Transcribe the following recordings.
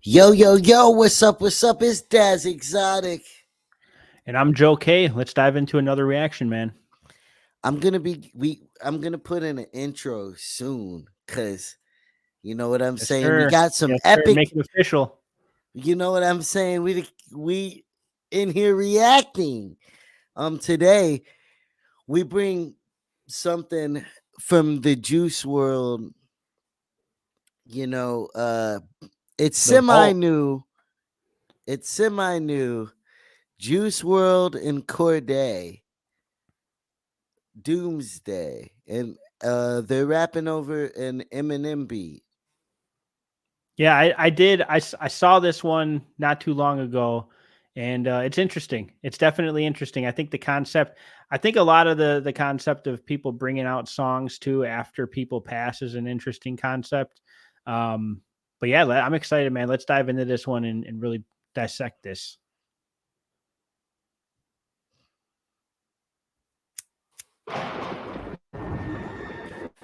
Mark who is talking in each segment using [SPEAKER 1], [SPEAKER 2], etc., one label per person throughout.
[SPEAKER 1] Yo, yo, yo, what's up? What's up? It's Daz Exotic.
[SPEAKER 2] And I'm Joe K. Let's dive into another reaction, man.
[SPEAKER 1] I'm gonna put in an intro soon, cause you know what I'm
[SPEAKER 2] Yes,
[SPEAKER 1] saying? We
[SPEAKER 2] sir.
[SPEAKER 1] got some
[SPEAKER 2] Yes, sir.
[SPEAKER 1] epic,
[SPEAKER 2] Make it official.
[SPEAKER 1] you know what I'm saying? We in here reacting. Today we bring something from the Juice World, you know, it's
[SPEAKER 2] The
[SPEAKER 1] semi
[SPEAKER 2] vault.
[SPEAKER 1] new. It's semi new. Juice World and Cordae. Doomsday, and they're rapping over an Eminem beat.
[SPEAKER 2] Yeah, I did. I saw this one not too long ago, and it's interesting. It's definitely interesting. I think the concept. I think a lot of the concept of people bringing out songs too after people pass is an interesting concept. But yeah, I'm excited, man. Let's dive into this one and really dissect this.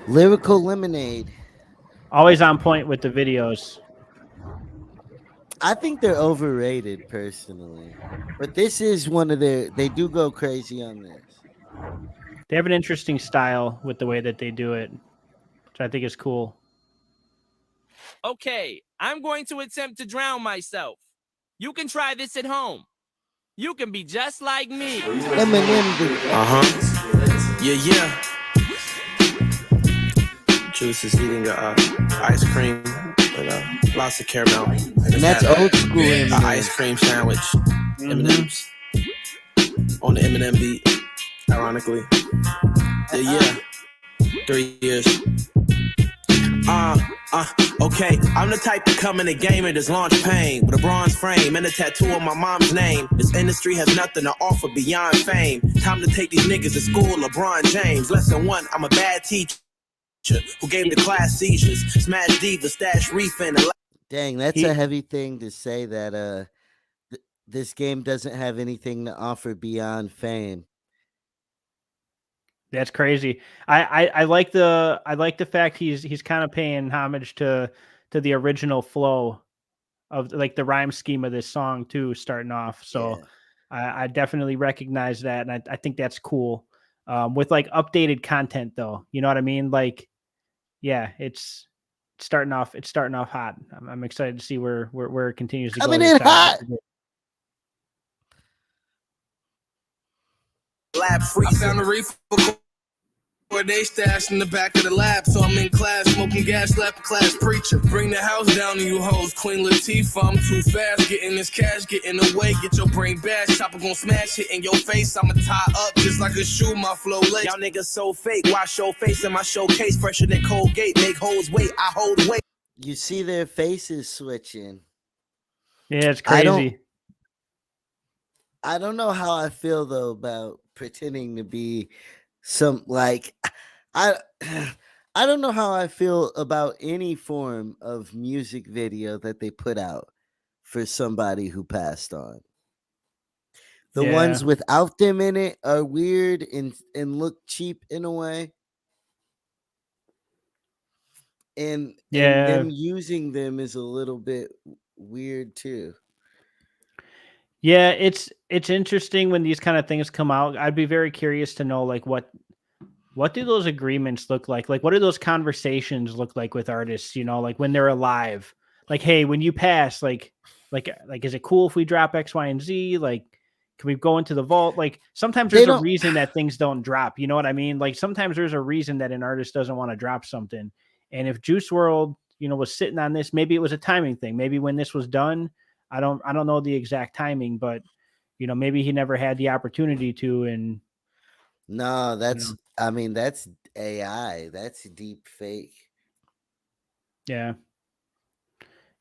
[SPEAKER 1] Lyrical Lemonade.
[SPEAKER 2] Always on point with the videos.
[SPEAKER 1] I think they're overrated personally, but this is one of their. They do go crazy on this.
[SPEAKER 2] They have an interesting style with the way that they do it, which I think is cool.
[SPEAKER 3] Okay, I'm going to attempt to drown myself. You can try this at home. You can be just like me.
[SPEAKER 1] Eminem.
[SPEAKER 4] Yeah. Juice is eating ice cream with lots of caramel.
[SPEAKER 1] And that's old school Eminem.
[SPEAKER 4] Ice cream sandwich. M&M's on the Eminem beat. Ironically. Yeah. 3 years. Okay, I'm the type to come in the game and just launch pain with a bronze frame and a tattoo on my mom's name. This industry has nothing to offer beyond fame. Time to take these niggas to school, LeBron James. Lesson 1, I'm a bad teacher who gave the class seizures. Smash diva, stash reef and
[SPEAKER 1] Dang, that's a heavy thing to say that this game doesn't have anything to offer beyond fame.
[SPEAKER 2] That's crazy. I like the fact he's kind of paying homage to the original flow of like the rhyme scheme of this song too, starting off. So I definitely recognize that, and I think that's cool. With like updated content though, you know what I mean? Like, yeah, it's starting off. It's starting off hot. I'm excited to see where it continues to go.
[SPEAKER 1] Coming in hot.
[SPEAKER 4] lab free. I found a reefer where they stashed in the back of the lab. So I'm in class, smoking gas, slap a class preacher. Bring the house down to you hoes, Queen Latifah. I'm too fast, getting this cash, getting away. Get your brain bashed, chopper gon' smash it in your face. I'ma tie up just like a shoe, my flow late. Y'all niggas so fake, wash your face in my showcase. Fresher than Colgate, make hoes wait, I hold weight.
[SPEAKER 1] You see their faces switching.
[SPEAKER 2] Yeah, it's crazy.
[SPEAKER 1] I don't know how I feel though about pretending to be some like I I don't know how I feel about any form of music video that they put out for somebody who passed on. The ones without them in it are weird and look cheap in a way. And them using them is a little bit weird too.
[SPEAKER 2] Yeah, it's interesting when these kind of things come out. I'd be very curious to know like what do those agreements look like? Like what do those conversations look like with artists, you know, like when they're alive? Like, hey, when you pass, like is it cool if we drop X, Y, and Z? Like, can we go into the vault? Like sometimes there's a reason that things don't drop. You know what I mean? Like sometimes there's a reason that an artist doesn't want to drop something. And if Juice World, you know, was sitting on this, maybe it was a timing thing. Maybe when this was done, I don't know the exact timing, but you know, maybe he never had the opportunity to. And
[SPEAKER 1] no, that's I mean, that's AI. That's deep fake.
[SPEAKER 2] Yeah.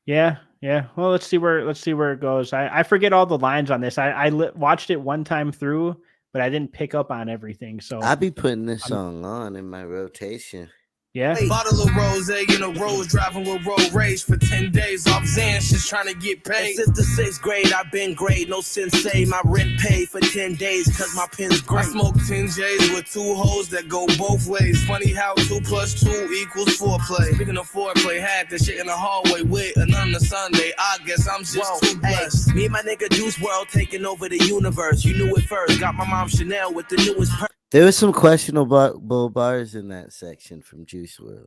[SPEAKER 2] Well, let's see where it goes. I forget all the lines on this. I watched it one time through, but I didn't pick up on everything. So
[SPEAKER 1] I'll be putting this song on in my rotation.
[SPEAKER 2] Yeah.
[SPEAKER 4] Bottle of rose in a rose, driving with road rage for 10 days off Xans, just trying to get paid. Since the 6th grade, I've been great, no sensei. My rent paid for 10 days, cause my pen's great. I smoke 10 J's with 2 hoes that go both ways. Funny how 2 plus 2 equals 4 play. Speaking of foreplay, had that shit in the hallway with another Sunday. I guess I'm just too blessed. Me and my nigga Juice WRLD taking over the universe. You knew it first, got my mom Chanel with the newest
[SPEAKER 1] There was some questionable bars in that section from Juice WRLD.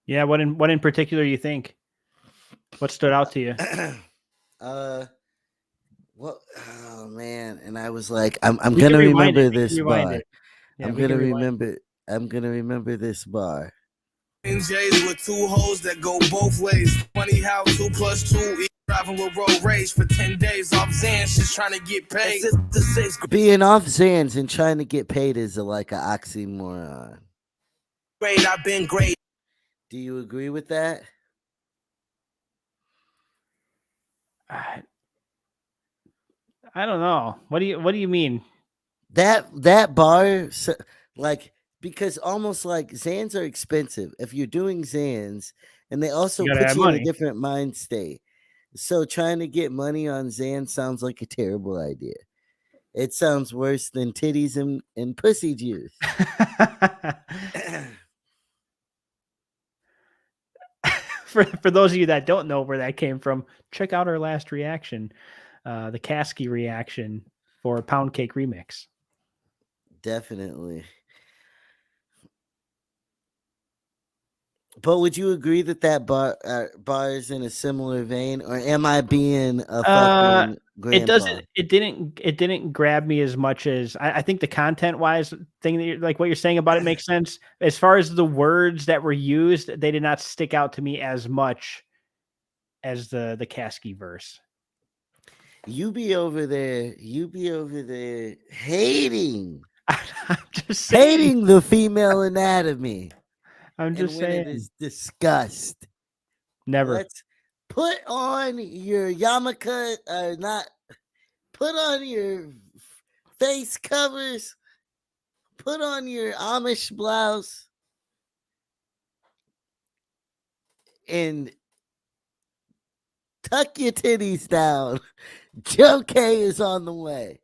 [SPEAKER 2] Yeah. What in particular you think? What stood out to you?
[SPEAKER 1] What? Oh man! And I was like, I'm
[SPEAKER 2] We
[SPEAKER 1] gonna
[SPEAKER 2] can rewind
[SPEAKER 1] remember
[SPEAKER 2] it. We can
[SPEAKER 1] this
[SPEAKER 2] rewind
[SPEAKER 1] bar.
[SPEAKER 2] it. Yeah,
[SPEAKER 1] I'm
[SPEAKER 2] we can
[SPEAKER 1] gonna
[SPEAKER 2] rewind.
[SPEAKER 1] remember this bar.
[SPEAKER 4] J's with 2 hoes that go both ways. Funny how 2 plus 2 equals driving with road rage for 10 days off Xans, just trying to get paid. Since the 6th
[SPEAKER 1] Being off Xans and trying to get paid is like an oxymoron.
[SPEAKER 4] grade, I've been great.
[SPEAKER 1] Do you agree with that?
[SPEAKER 2] I don't know. What do you mean?
[SPEAKER 1] That bar, like, because almost like Xans are expensive if you're doing Xans, and they also
[SPEAKER 2] You gotta
[SPEAKER 1] put
[SPEAKER 2] have
[SPEAKER 1] you in a
[SPEAKER 2] money.
[SPEAKER 1] different mind state. So trying to get money on Xans sounds like a terrible idea. It sounds worse than titties and pussy juice.
[SPEAKER 2] For those of you that don't know where that came from, check out our last reaction, the Kasky reaction for Pound Cake Remix.
[SPEAKER 1] Definitely. But would you agree that bar is in a similar vein, or am I being a fucking grandpa?
[SPEAKER 2] It didn't grab me as much as I think the content wise thing that like what you're saying about it makes sense. As far as the words that were used, they did not stick out to me as much as the Kasky verse.
[SPEAKER 1] You be over there hating
[SPEAKER 2] I'm just saying.
[SPEAKER 1] hating the female anatomy.
[SPEAKER 2] I'm just
[SPEAKER 1] And when
[SPEAKER 2] saying.
[SPEAKER 1] it is disgust.
[SPEAKER 2] Never.
[SPEAKER 1] Let's put on your yarmulke, put on your face covers, put on your Amish blouse, and tuck your titties down. Joe K is on the way.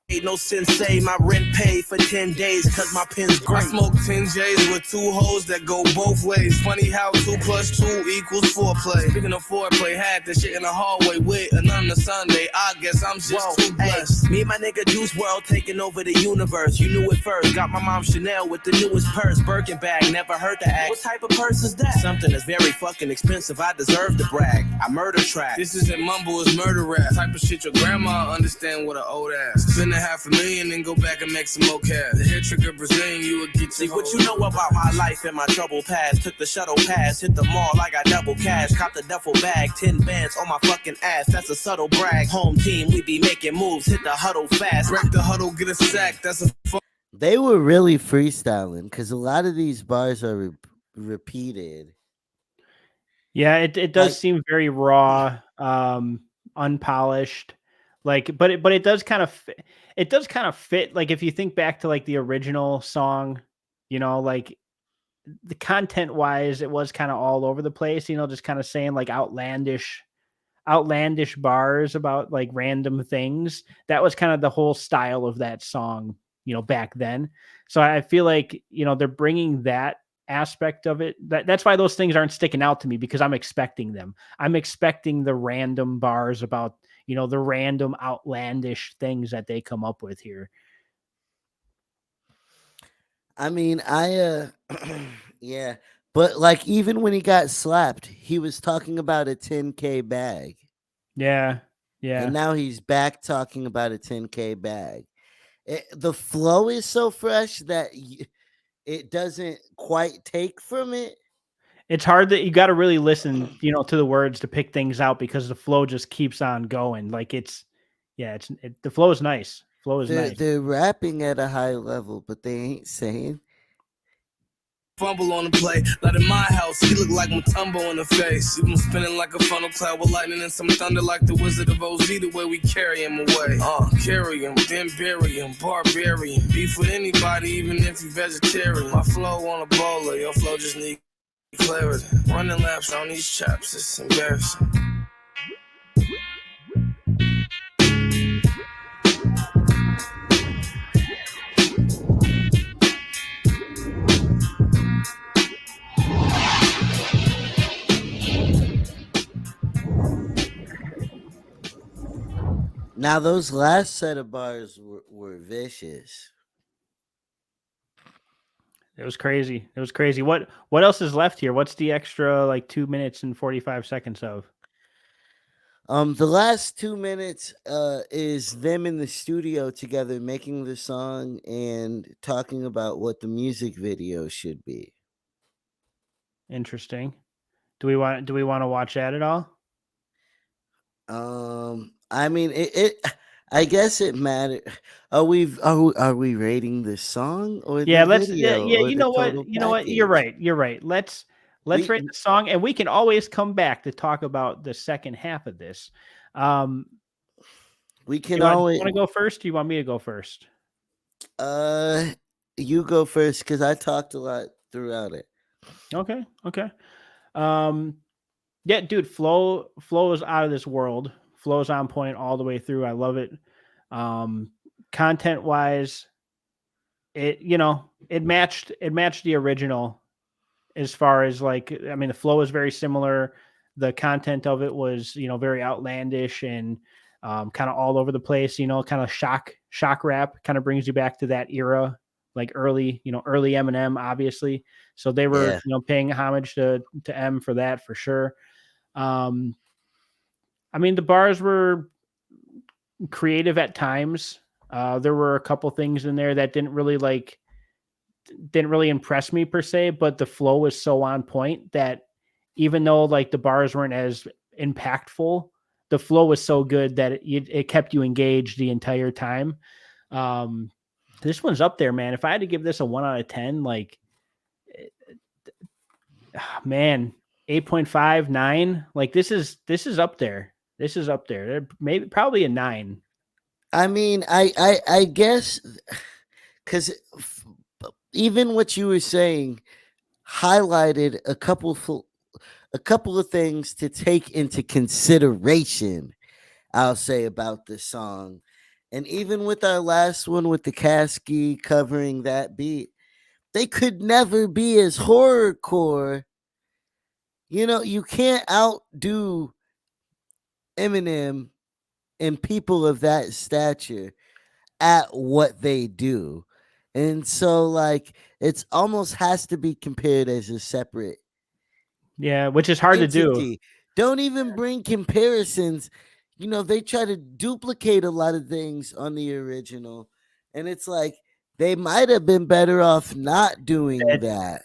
[SPEAKER 4] Ain't no sensei, my rent paid for 10 days, cause my pen's great. I smoke 10 J's with 2 hoes that go both ways. Funny how 2 plus 2 equals 4 play. Speaking of foreplay, had that shit in the hallway with another Sunday. I guess I'm just too blessed. Me and my nigga Juice WRLD taking over the universe. You knew it first, got my mom Chanel with the newest purse. Birkin bag, never heard the act. What type of purse is that? Something that's very fucking expensive, I deserve to brag. I murder track. This isn't mumble, it's murder rap. Type of shit your grandma understand with an old ass. Spend $500,000 and go back and make some more cash. The hair trigger Brazilian, you would get. See what you know about my life and my trouble past. Took the shuttle pass, hit the mall, I got double cash. Cop the duffel bag, 10 bands on my fucking ass. That's a subtle brag. Home team, we be making moves, hit the huddle fast. Break the huddle, get a sack. That's a
[SPEAKER 1] They were really freestyling because a lot of these bars are repeated.
[SPEAKER 2] Yeah, it does seem very raw, unpolished. Like, but it does kind of fit. Like, if you think back to like the original song, you know, like the content wise, it was kind of all over the place. You know, just kind of saying like outlandish bars about like random things. That was kind of the whole style of that song, you know, back then. So I feel like, you know, they're bringing that aspect of it. That's why those things aren't sticking out to me, because I'm expecting them. I'm expecting the random bars about, you know, the random outlandish things that they come up with here.
[SPEAKER 1] I mean, yeah, but like even when he got slapped, he was talking about a 10K bag.
[SPEAKER 2] Yeah. Yeah.
[SPEAKER 1] And now he's back talking about a 10K bag. The flow is so fresh that it doesn't quite take from it.
[SPEAKER 2] It's hard that you got to really listen, you know, to the words to pick things out, because the flow just keeps on going. Like the flow is nice. Flow is nice.
[SPEAKER 1] They're rapping at a high level, but they ain't saying.
[SPEAKER 4] fumble on the play. Like in my house, he look like Mutombo in the face. He been spinning like a funnel cloud with lightning and some thunder like the Wizard of Oz. The way we carry him away. Carry him, then bury him, barbarian. Beef with anybody, even if you vegetarian. My flow on a bowler, your flow just need clarity. Running laps on these chaps, it's embarrassing.
[SPEAKER 1] Now those last set of bars were vicious.
[SPEAKER 2] It was crazy. It was crazy. What else is left here? What's the extra like 2 minutes and 45 seconds of?
[SPEAKER 1] The last 2 minutes is them in the studio together making the song and talking about what the music video should be.
[SPEAKER 2] Interesting. Do we want to watch that at all?
[SPEAKER 1] I mean it I guess it matters. Are we rating the song or the video or
[SPEAKER 2] you
[SPEAKER 1] the
[SPEAKER 2] know what?
[SPEAKER 1] total
[SPEAKER 2] You know what? You're
[SPEAKER 1] package?
[SPEAKER 2] right. You're right. Let's
[SPEAKER 1] We
[SPEAKER 2] rate the song, and we can always come back to talk about the second half of this.
[SPEAKER 1] we
[SPEAKER 2] Do
[SPEAKER 1] can
[SPEAKER 2] you want
[SPEAKER 1] always
[SPEAKER 2] to go first? Do you want me to go first?
[SPEAKER 1] you go first because I talked a lot throughout it.
[SPEAKER 2] Okay. Okay. Yeah, dude, flow is out of this world. Flow's on point all the way through. I love it. Content wise, it matched the original as far as like, I mean, the flow is very similar. The content of it was, very outlandish and kind of all over the place, kind of shock rap, kind of brings you back to that era, like early Eminem, obviously. So they were,
[SPEAKER 1] Yeah.
[SPEAKER 2] paying homage to M for that for sure. I mean, the bars were creative at times. There were a couple things in there that didn't really impress me per se, but the flow was so on point that even though like the bars weren't as impactful, the flow was so good that it kept you engaged the entire time. This one's up there, man. If I had to give this a 1 out of 10, like, man, 8.5, 9, like this is up there. This is up there. Maybe probably a 9.
[SPEAKER 1] I mean, I guess because even what you were saying highlighted a couple of things to take into consideration. I'll say about this song, and even with our last one with the Kasky covering that beat, they could never be as horrorcore. You can't outdo Eminem and people of that stature at what they do. And so like it's almost has to be compared as a separate
[SPEAKER 2] Yeah, which is hard to do.
[SPEAKER 1] entity. Don't even bring comparisons. They try to duplicate a lot of things on the original. And it's like they might have been better off not doing that.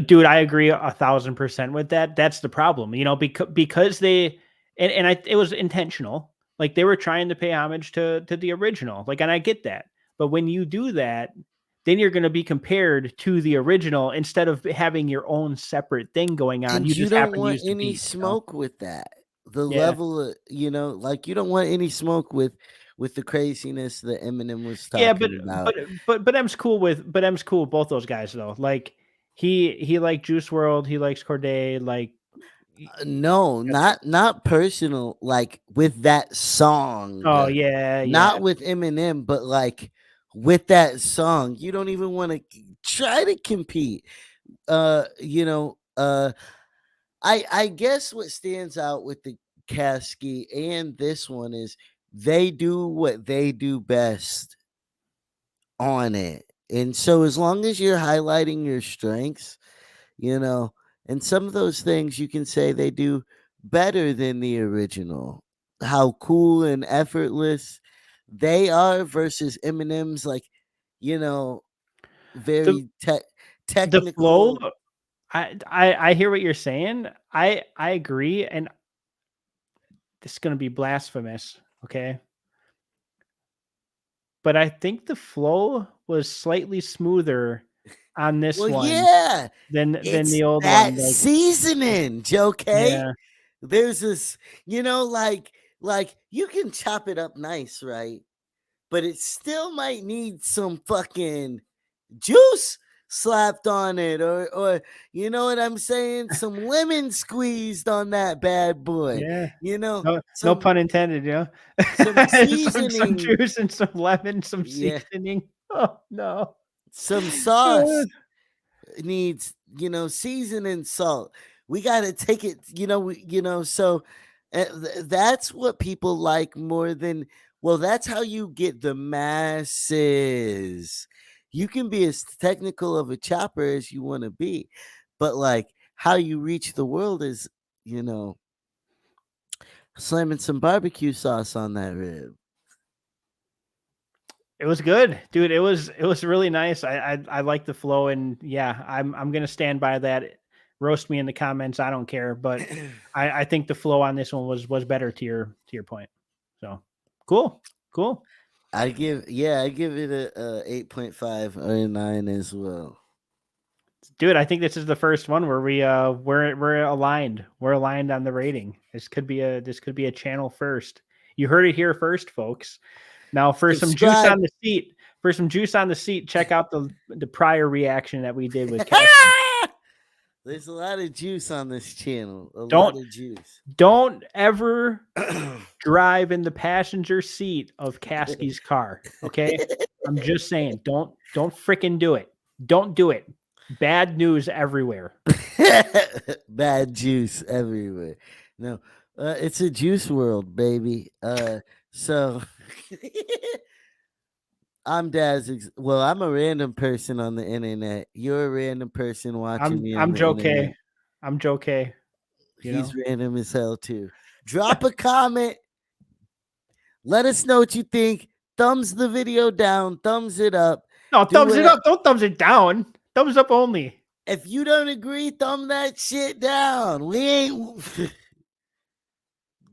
[SPEAKER 2] Dude, I agree 1,000% with that. That's the problem, because they it was intentional. Like they were trying to pay homage to the original. Like, and I get that, but when you do that, then you're going to be compared to the original instead of having your own separate thing going on.
[SPEAKER 1] And
[SPEAKER 2] You
[SPEAKER 1] you
[SPEAKER 2] just
[SPEAKER 1] don't
[SPEAKER 2] happen to
[SPEAKER 1] want
[SPEAKER 2] use the
[SPEAKER 1] any
[SPEAKER 2] beat.
[SPEAKER 1] smoke with that. The
[SPEAKER 2] Yeah.
[SPEAKER 1] level of, like you don't want any smoke with the craziness that Eminem was
[SPEAKER 2] Yeah,
[SPEAKER 1] talking about.
[SPEAKER 2] but M's cool with both those guys though. Like he liked Juice World, he likes Cordae, like
[SPEAKER 1] No, not personal, like with that song.
[SPEAKER 2] oh yeah,
[SPEAKER 1] Not with Eminem, but like with that song. You don't even want to try to compete. I guess what stands out with the Kasky and this one is they do what they do best on it. And so as long as you're highlighting your strengths, and some of those things you can say they do better than the original. How cool and effortless they are versus Eminem's like,
[SPEAKER 2] the
[SPEAKER 1] very
[SPEAKER 2] the flow.
[SPEAKER 1] technical.
[SPEAKER 2] I hear what you're saying. I agree, and this is going to be blasphemous, okay? But I think the flow was slightly smoother on this
[SPEAKER 1] Well,
[SPEAKER 2] one
[SPEAKER 1] yeah,
[SPEAKER 2] than
[SPEAKER 1] it's
[SPEAKER 2] the old
[SPEAKER 1] that
[SPEAKER 2] one. Like,
[SPEAKER 1] seasoning, okay?
[SPEAKER 2] yeah,
[SPEAKER 1] There's this, like you can chop it up nice, right? But it still might need some fucking juice slapped on it, or you know what I'm saying? Some lemon squeezed on that bad boy.
[SPEAKER 2] yeah.
[SPEAKER 1] You know,
[SPEAKER 2] No, no
[SPEAKER 1] some
[SPEAKER 2] pun intended. Yeah,
[SPEAKER 1] some
[SPEAKER 2] some
[SPEAKER 1] seasoning,
[SPEAKER 2] juice and some lemon, some
[SPEAKER 1] yeah,
[SPEAKER 2] seasoning. Oh no.
[SPEAKER 1] some sauce needs, seasoning, salt. We got to take it, so that's what people like more than, well, that's how you get the masses. You can be as technical of a chopper as you want to be, but like how you reach the world is, you know, slamming some barbecue sauce on that rib.
[SPEAKER 2] It was good, dude. It was really nice. I like the flow, and yeah, I'm gonna stand by that. Roast me in the comments. I don't care, but I think the flow on this one was better to your point. So cool.
[SPEAKER 1] I give it a 8.5 or a 9 as well.
[SPEAKER 2] Dude, I think this is the first one where we're aligned. We're aligned on the rating. This could be a channel first. You heard it here first, folks. Now for some juice
[SPEAKER 1] Subscribe.
[SPEAKER 2] on the seat, check out the prior reaction that we did with Cassidy.
[SPEAKER 1] There's a lot of juice on this channel. A
[SPEAKER 2] Don't-
[SPEAKER 1] lot of juice.
[SPEAKER 2] Don't ever drive in the passenger seat of Caskey's car. Okay. I'm just saying, don't freaking do it. Don't do it. Bad news everywhere.
[SPEAKER 1] Bad juice everywhere. No, it's a juice world, baby. So I'm Daz. Well, I'm a random person on the internet. You're a random person watching me on
[SPEAKER 2] I'm
[SPEAKER 1] the
[SPEAKER 2] Joe
[SPEAKER 1] internet.
[SPEAKER 2] K. I'm Joe K.
[SPEAKER 1] He's random as hell too. Drop a comment. Let us know what you think. Thumbs the video down. Thumbs it up.
[SPEAKER 2] No,
[SPEAKER 1] Do
[SPEAKER 2] thumbs it
[SPEAKER 1] it.
[SPEAKER 2] up. Don't thumbs it down. Thumbs up only.
[SPEAKER 1] If you don't agree, thumb that shit down. We ain't.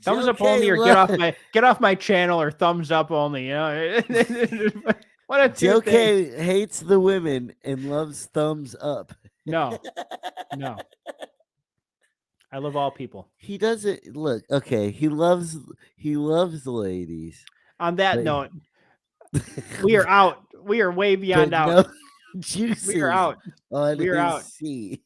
[SPEAKER 2] Thumbs
[SPEAKER 1] Joe
[SPEAKER 2] up only,
[SPEAKER 1] K
[SPEAKER 2] or get off my channel, or thumbs up only. You know, one of two
[SPEAKER 1] Joe
[SPEAKER 2] things.
[SPEAKER 1] K hates the women and loves thumbs up.
[SPEAKER 2] No. I love all people.
[SPEAKER 1] He doesn't look okay. He loves the ladies.
[SPEAKER 2] On that
[SPEAKER 1] But-
[SPEAKER 2] note, we are out. We are way beyond
[SPEAKER 1] but
[SPEAKER 2] out.
[SPEAKER 1] no juices
[SPEAKER 2] We are out.
[SPEAKER 1] on
[SPEAKER 2] We are
[SPEAKER 1] his
[SPEAKER 2] out.
[SPEAKER 1] seat.